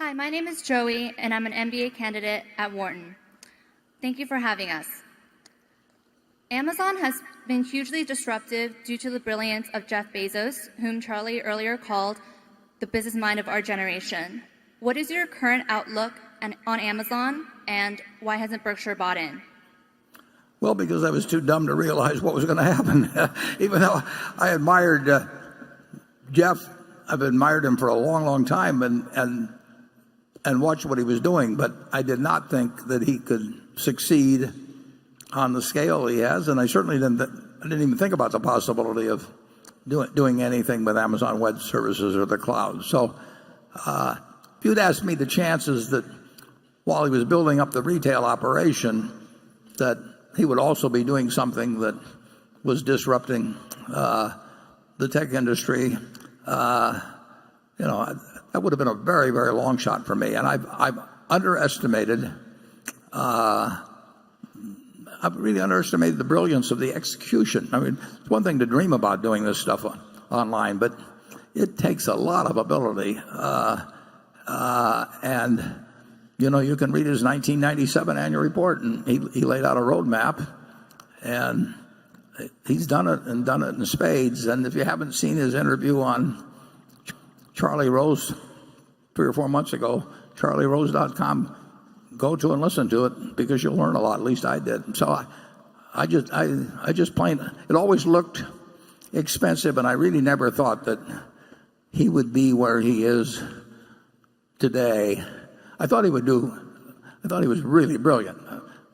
Hi, my name is Joey, and I'm an MBA candidate at Wharton. Thank you for having us. Amazon has been hugely disruptive due to the brilliance of Jeff Bezos, whom Charlie earlier called the business mind of our generation. What is your current outlook on Amazon, and why hasn't Berkshire bought in? Well, because I was too dumb to realize what was going to happen. Even though I admired Jeff, I've admired him for a long, long time and watched what he was doing, but I did not think that he could succeed on the scale he has, and I certainly didn't even think about the possibility of doing anything with Amazon Web Services or the cloud. So if you'd asked me the chances that while he was building up the retail operation, that he would also be doing something that was disrupting the tech industry, that would have been a very, very long shot for me. And I've really underestimated the brilliance of the execution. I mean, it's one thing to dream about doing this stuff online, but it takes a lot of ability. And you can read his 1997 annual report, and he laid out a roadmap, and he's done it in spades. And if you haven't seen his interview on Charlie Rose 3 or 4 months ago, charlierose.com, go to and listen to it, because you'll learn a lot. At least I did. So I just plain, it always looked expensive, and I really never thought that he would be where he is today. I thought he was really brilliant,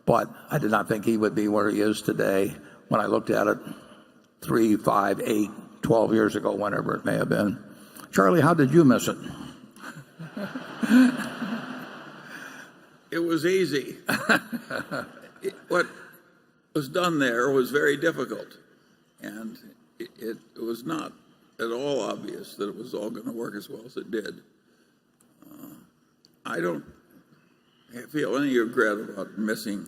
but I did not think he would be where he is today when I looked at it 3, 5, 8, 12 years ago, whenever it may have been. Charlie, how did you miss it? It was easy. What was done there was very difficult, and it was not at all obvious that it was all going to work as well as it did. I don't feel any regret about missing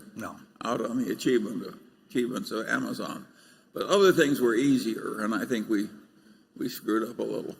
out on the achievements of Amazon, but other things were easier, and I think we screwed up a little.